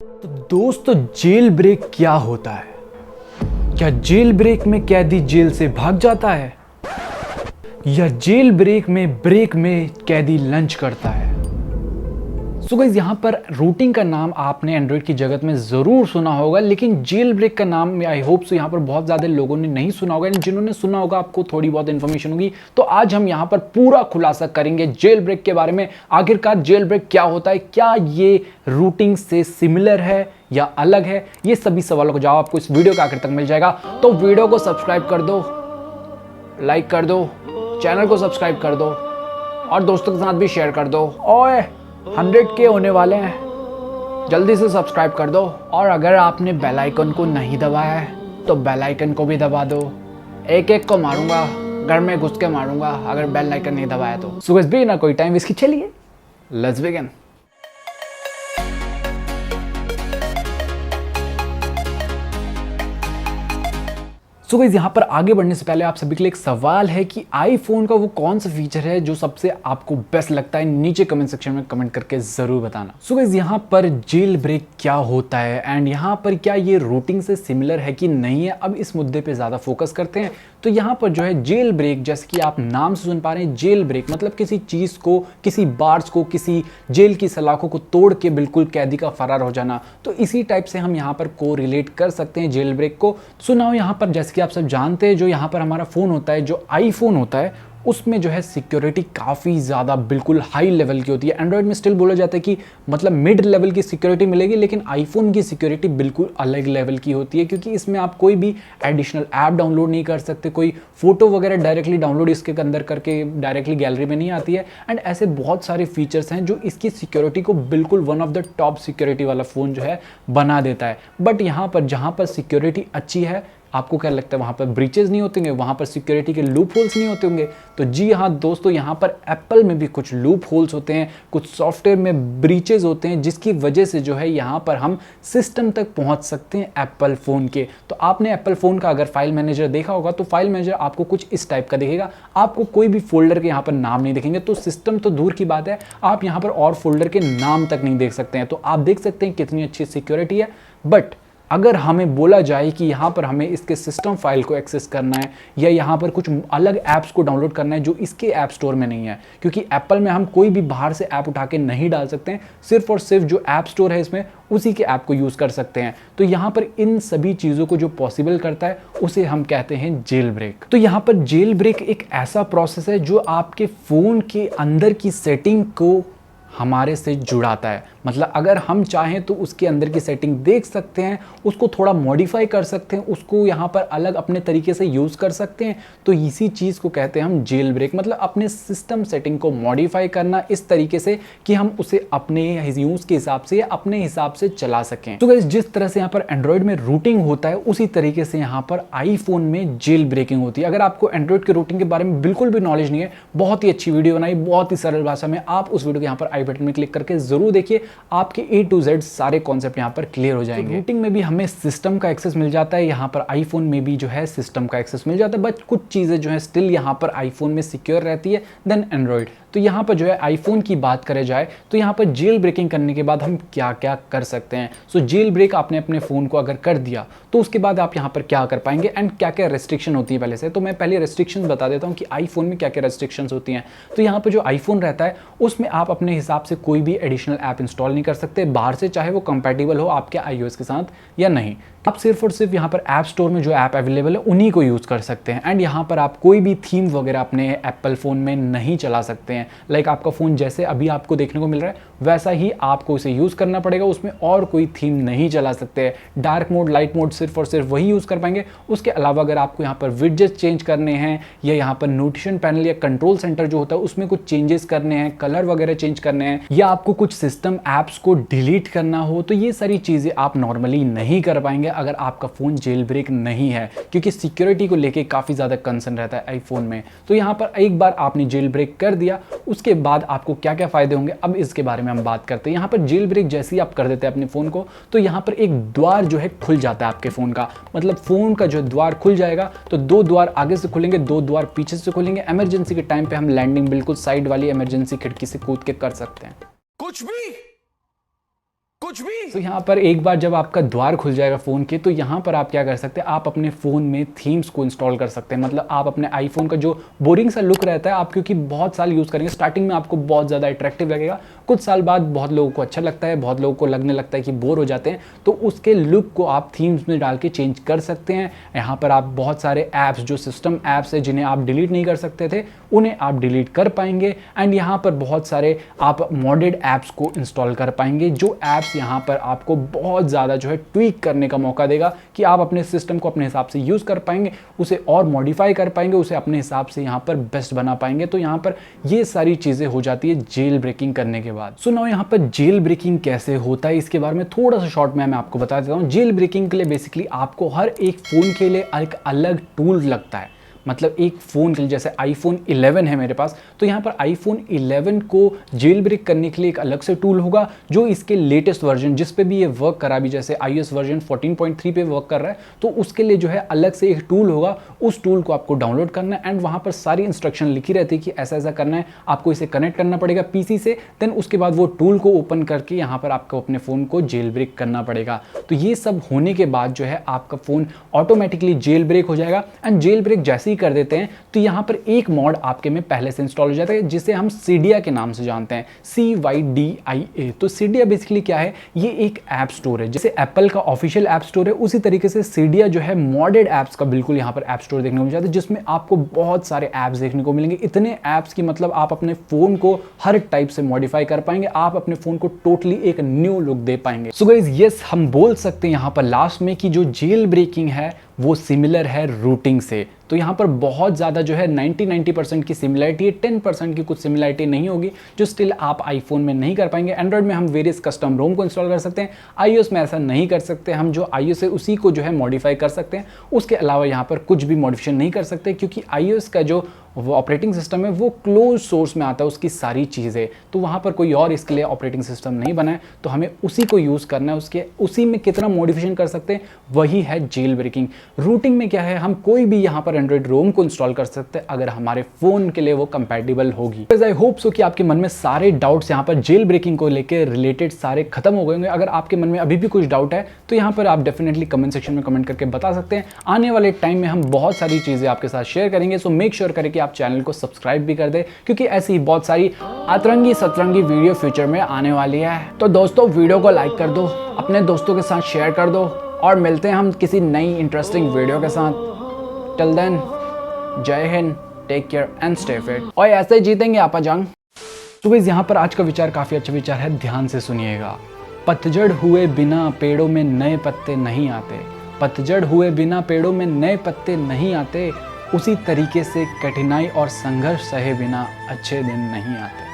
तो दोस्तों, jail break क्या होता है? क्या जेल ब्रेक में कैदी जेल से भाग जाता है, या जेल ब्रेक में कैदी लंच करता है? सो गाइस, यहाँ पर रूटिंग का नाम आपने एंड्रॉइड की जगत में ज़रूर सुना होगा, लेकिन जेल ब्रेक का नाम आई होप सो यहाँ पर बहुत ज़्यादा लोगों ने नहीं सुना होगा। जिन्होंने सुना होगा आपको थोड़ी बहुत इन्फॉर्मेशन होगी। तो आज हम यहाँ पर पूरा खुलासा करेंगे जेल ब्रेक के बारे में। आखिरकार जेल ब्रेक क्या होता है, क्या ये रूटिंग से सिमिलर है या अलग है, ये सभी सवालों का जवाब आपको इस वीडियो के आखिर तक मिल जाएगा। तो वीडियो को सब्सक्राइब कर दो, लाइक कर दो, चैनल को सब्सक्राइब कर दो और दोस्तों के साथ भी शेयर कर दो। ओए 100K होने वाले हैं, जल्दी से सब्सक्राइब कर दो। और अगर आपने बेल आइकन को नहीं दबाया है तो बेल आइकन को भी दबा दो। एक एक को मारूंगा, घर में घुस के मारूंगा अगर बेल आइकन नहीं दबाया तो। सो गाइस, बिना कोई टाइम वेस्ट की चलिए लेट्स बिगिन। सो गाइस, यहाँ पर आगे बढ़ने से पहले आप सभी के लिए एक सवाल है कि आईफोन का वो कौन सा फीचर है जो सबसे आपको बेस्ट लगता है। नीचे कमेंट सेक्शन में कमेंट करके जरूर बताना। सो गाइस, यहाँ पर जेल ब्रेक क्या होता है एंड यहाँ पर क्या ये रूटिंग से सिमिलर है कि नहीं है, अब इस मुद्दे पे ज़्यादा फोकस करते हैं। तो यहाँ पर जो है जेल ब्रेक, जैसे कि आप नाम से सुन पा रहे हैं, जेल ब्रेक मतलब किसी चीज़ को, किसी बार्स को, किसी जेल की सलाखों को तोड़ के बिल्कुल कैदी का फरार हो जाना। तो इसी टाइप से हम यहाँ पर को रिलेट कर सकते हैं जेल ब्रेक को। सुनाओ, यहाँ पर जैसे कि आप सब जानते हैं, जो यहाँ पर हमारा फ़ोन होता है, जो आईफोन होता है, उसमें जो है सिक्योरिटी काफ़ी ज़्यादा बिल्कुल हाई लेवल की होती है। एंड्रॉयड में स्टिल बोला जाता है कि मतलब मिड लेवल की सिक्योरिटी मिलेगी, लेकिन आईफोन की सिक्योरिटी बिल्कुल अलग लेवल की होती है, क्योंकि इसमें आप कोई भी एडिशनल ऐप डाउनलोड नहीं कर सकते, कोई फोटो वगैरह डायरेक्टली डाउनलोड इसके अंदर करके डायरेक्टली गैलरी में नहीं आती है। एंड ऐसे बहुत सारे फीचर्स हैं जो इसकी सिक्योरिटी को बिल्कुल one of the top security वाला फ़ोन जो है बना देता है। बट यहाँ पर जहाँ पर सिक्योरिटी अच्छी है, आपको क्या लगता है वहाँ पर ब्रीचेस नहीं होते होंगे, वहाँ पर सिक्योरिटी के लूप होल्स नहीं होते होंगे? तो जी हाँ दोस्तों, यहाँ पर एप्पल में भी कुछ लूप होल्स होते हैं, कुछ सॉफ्टवेयर में ब्रीचेस होते हैं, जिसकी वजह से जो है यहाँ पर हम सिस्टम तक पहुँच सकते हैं एप्पल फ़ोन के। तो आपने एप्पल फ़ोन का अगर फाइल मैनेजर देखा होगा तो फाइल मैनेजर आपको कुछ इस टाइप का दिखेगा। आपको कोई भी फोल्डर के यहाँ पर नाम नहीं दिखेंगे। तो सिस्टम तो दूर की बात है, आप यहाँ पर और फोल्डर के नाम तक नहीं देख सकते हैं। तो आप देख सकते हैं कितनी अच्छी सिक्योरिटी है। बट अगर हमें बोला जाए कि यहाँ पर हमें इसके सिस्टम फाइल को एक्सेस करना है या यहाँ पर कुछ अलग ऐप्स को डाउनलोड करना है जो इसके ऐप स्टोर में नहीं है, क्योंकि एप्पल में हम कोई भी बाहर से ऐप उठा के नहीं डाल सकते हैं, सिर्फ और सिर्फ जो ऐप स्टोर है इसमें उसी के ऐप को यूज़ कर सकते हैं। तो यहाँ पर इन सभी चीज़ों को जो पॉसिबल करता है उसे हम कहते हैं जेल ब्रेक। तो यहाँ पर जेल ब्रेक एक ऐसा प्रोसेस है जो आपके फ़ोन के अंदर की सेटिंग को हमारे से जुड़ाता है। मतलब अगर हम चाहें तो उसके अंदर की सेटिंग देख सकते हैं, उसको थोड़ा मॉडिफाई कर सकते हैं, उसको यहाँ पर अलग अपने तरीके से यूज़ कर सकते हैं। तो इसी चीज़ को कहते हैं हम जेल ब्रेक। मतलब अपने सिस्टम सेटिंग को मॉडिफाई करना इस तरीके से कि हम उसे अपने यूज़ के हिसाब से या अपने हिसाब से चला सकें। तो गाइस, जिस तरह से यहाँ पर एंड्रॉयड में रूटिंग होता है उसी तरीके से यहाँ पर आईफोन में जेल ब्रेकिंग होती है। अगर आपको एंड्रॉयड के रूटिंग के बारे में बिल्कुल भी नॉलेज नहीं है, बहुत ही अच्छी वीडियो बनाई, बहुत ही सरल भाषा में, आप उस वीडियो को यहाँ पर आई बटन में क्लिक करके जरूर देखिए। आपके A to Z सारे कॉन्सेप्ट यहाँ पर क्लियर हो जाएंगे। रूटिंग में भी हमें सिस्टम का एक्सेस मिल जाता है, यहाँ पर आईफोन में भी जो है सिस्टम का एक्सेस मिल जाता है। बट कुछ चीज़ें जो है स्टिल यहाँ पर आईफोन में सिक्योर रहती है देन एंड्रॉयड। तो यहाँ पर जो है आईफोन की बात करें जाए तो यहाँ पर जेल ब्रेकिंग करने के बाद हम क्या क्या कर सकते हैं। सो जेल ब्रेक आपने अपने फ़ोन को अगर कर दिया तो उसके बाद आप यहाँ पर क्या कर पाएंगे एंड क्या क्या रेस्ट्रिक्शन होती है पहले से। तो मैं पहले रेस्ट्रिक्शंस बता देता हूँ कि आईफोन में क्या क्या रेस्ट्रिक्शंस होती हैं। तो यहाँ पर जो आईफोन रहता है उसमें आप अपने हिसाब से कोई भी एडिशनल ऐप इंस्टॉल नहीं कर सकते बाहर से, चाहे वो कंपैटिबल हो आपके iOS के साथ या नहीं। आप सिर्फ और सिर्फ यहाँ पर ऐप स्टोर में जो ऐप अवेलेबल है उन्हीं को यूज़ कर सकते हैं। एंड यहाँ पर आप कोई भी थीम वगैरह अपने एप्पल फ़ोन में नहीं चला सकते हैं। लाइक आपका फ़ोन जैसे अभी आपको देखने को मिल रहा है वैसा ही आपको इसे यूज़ करना पड़ेगा, उसमें और कोई थीम नहीं चला सकते। डार्क मोड, लाइट मोड सिर्फ और सिर्फ वही यूज़ कर पाएंगे। उसके अलावा अगर आपको यहाँ पर विडजेट चेंज करने हैं या यहाँ पर नोटिफिकेशन पैनल या कंट्रोल सेंटर जो होता है उसमें कुछ चेंजेस करने हैं, कलर वगैरह चेंज करने हैं, या आपको कुछ सिस्टम ऐप्स को डिलीट करना हो, तो ये सारी चीज़ें आप नॉर्मली नहीं कर पाएंगे अगर आपका फ़ोन जेल ब्रेक नहीं है, क्योंकि सिक्योरिटी को लेके काफ़ी ज़्यादा कंसर्न रहता है आईफोन में। तो यहाँ पर एक बार आपने जेल ब्रेक कर दिया, उसके बाद आपको क्या क्या फ़ायदे होंगे अब इसके बारे में हम बात करते हैं। यहाँ पर जेल ब्रेक जैसे ही आप कर देते हैं अपने फ़ोन को, तो यहाँ पर एक द्वार जो है खुल जाता है आपके फ़ोन का। मतलब फ़ोन का जो द्वार खुल जाएगा तो 2 द्वार आगे से खुलेंगे, 2 द्वार पीछे से खुलेंगे। इमरजेंसी के टाइम पे हम लैंडिंग बिल्कुल साइड वाली इमरजेंसी खिड़की से कूद के कर सकते हैं। कुछ भी कुछ भी। तो यहाँ पर एक बार जब आपका द्वार खुल जाएगा फ़ोन के, तो यहाँ पर आप क्या कर सकते हैं, आप अपने फ़ोन में थीम्स को इंस्टॉल कर सकते हैं। मतलब आप अपने आईफोन का जो बोरिंग सा लुक रहता है, आप क्योंकि बहुत साल यूज़ करेंगे, स्टार्टिंग में आपको बहुत ज़्यादा अट्रैक्टिव लगेगा, कुछ साल बाद बहुत लोगों को अच्छा लगता है, बहुत लोगों को लगने लगता है कि बोर हो जाते हैं, तो उसके लुक को आप थीम्स में डाल के चेंज कर सकते हैं। यहाँ पर आप बहुत सारे ऐप्स, जो सिस्टम ऐप्स है जिन्हें आप डिलीट नहीं कर सकते थे, उन्हें आप डिलीट कर पाएंगे। एंड यहाँ पर बहुत सारे आप मॉडेड ऐप्स को इंस्टॉल कर पाएंगे, जो ऐप्स यहाँ पर आपको बहुत ज़्यादा जो है ट्वीक करने का मौका देगा कि आप अपने सिस्टम को अपने हिसाब से यूज़ कर पाएंगे, उसे और मॉडिफाई कर पाएंगे, उसे अपने हिसाब से यहाँ पर बेस्ट बना पाएंगे। तो यहाँ पर ये सारी चीज़ें हो जाती है जेल ब्रेकिंग करने के बाद। सो नाउ यहाँ पर जेल ब्रेकिंग कैसे होता है, इसके बारे में थोड़ा सा शॉर्ट में मैं आपको बता देता हूँ। जेल ब्रेकिंग के लिए बेसिकली आपको हर एक फ़ोन के लिए एक अलग टूल लगता है। मतलब एक फ़ोन के लिए, जैसे आईफोन 11 है मेरे पास, तो यहाँ पर आईफोन 11 को जेल ब्रेक करने के लिए एक अलग से टूल होगा, जो इसके लेटेस्ट वर्जन जिस पे भी ये वर्क करा भी, जैसे iOS वर्जन 14.3 पे वर्क कर रहा है, तो उसके लिए जो है अलग से एक टूल होगा। उस टूल को आपको डाउनलोड करना है एंड वहाँ पर सारी इंस्ट्रक्शन लिखी रहती है कि ऐसा ऐसा करना है, आपको इसे कनेक्ट करना पड़ेगा पीसी से, देन उसके बाद वो टूल को ओपन करके यहाँ पर आपको अपने फ़ोन को जेल ब्रेक करना पड़ेगा। तो ये सब होने के बाद जो है आपका फ़ोन ऑटोमेटिकली जेल ब्रेक हो जाएगा। एंड जेल ब्रेक जैसे ही कर देते हैं तो यहाँ पर एक मॉड आपके में पहले से इंस्टॉल हो जाता है, जिसे हम सीडिया के नाम से जानते हैं, CYDIA। तो सीडिया बेसिकली क्या है, ये एक ऐप स्टोर है। जैसे एप्पल का ऑफिशियल ऐप स्टोर है, उसी तरीके से सीडिया जो है मॉडेड ऐप्स का बिल्कुल यहाँ पर ऐप स्टोर देखने को मिल जाता है, जिसमें आपको बहुत सारे ऐप्स देखने को मिलेंगे। इतने ऐप्स की मतलब आप अपने फ़ोन को हर टाइप से मॉडिफाई कर पाएंगे, आप अपने फ़ोन को टोटली एक न्यू लुक दे पाएंगे। सो गाइस, यस, हम बोल सकते हैं यहाँ पर लास्ट में कि जो जेल ब्रेकिंग है वो सिमिलर है रूटिंग से। तो यहाँ पर बहुत ज़्यादा जो है 90% की सिमिलरिटी है, 10% की कुछ सिमिलरिटी नहीं होगी, जो स्टिल आप आईफोन में नहीं कर पाएंगे। एंड्रॉइड में हम वेरियस कस्टम रोम को इंस्टॉल कर सकते हैं, iOS में ऐसा नहीं कर सकते। हम जो iOS है उसी को जो है मॉडिफाई कर सकते हैं, उसके अलावा यहाँ पर कुछ भी मॉडिफिकेशन नहीं कर सकते, क्योंकि iOS का जो वो ऑपरेटिंग सिस्टम है वो क्लोज सोर्स में आता है, उसकी सारी चीज़ें, तो वहाँ पर कोई और इसके लिए ऑपरेटिंग सिस्टम नहीं बना है, तो हमें उसी को यूज़ करना है। उसके उसी में कितना मॉडिफिकेशन कर सकते हैं, वही है जेल ब्रेकिंग। रूटिंग में क्या है, हम कोई भी यहाँ पर एंड्रॉइड रोम को इंस्टॉल कर सकते हैं अगर हमारे फ़ोन के लिए वो कंपैटिबल होगी। आई होप सो कि आपके मन में सारे डाउट्स यहाँ पर जेल ब्रेकिंग को लेकर रिलेटेड सारे खत्म हो गए होंगे। अगर आपके मन में अभी भी कुछ डाउट है तो यहाँ पर आप डेफिनेटली कमेंट सेक्शन में कमेंट करके बता सकते हैं। आने वाले टाइम में हम बहुत सारी चीज़ें आपके साथ शेयर करेंगे, सो मेक श्योर करें कि आप चैनल को सब्सक्राइब भी कर दे, क्योंकि ऐसी ही बहुत सारी अतरंगी सतरंगी वीडियो फ्यूचर में आने वाली है। तो दोस्तों, वीडियो को लाइक कर दो, अपने दोस्तों के साथ शेयर कर दो, और मिलते हैं हम किसी नई इंटरेस्टिंग वीडियो के साथ। Till then, Jai Hind, take care and stay fit. और ऐसे ही जीतेंगे आपा जंग। तो गाइस, यहाँ पर आज का विचार काफ़ी अच्छा विचार है, ध्यान से सुनिएगा। पतझड़ हुए बिना पेड़ों में नए पत्ते नहीं आते, पतझड़ हुए बिना पेड़ों में नए पत्ते नहीं आते, उसी तरीके से कठिनाई और संघर्ष सहे बिना अच्छे दिन नहीं आते।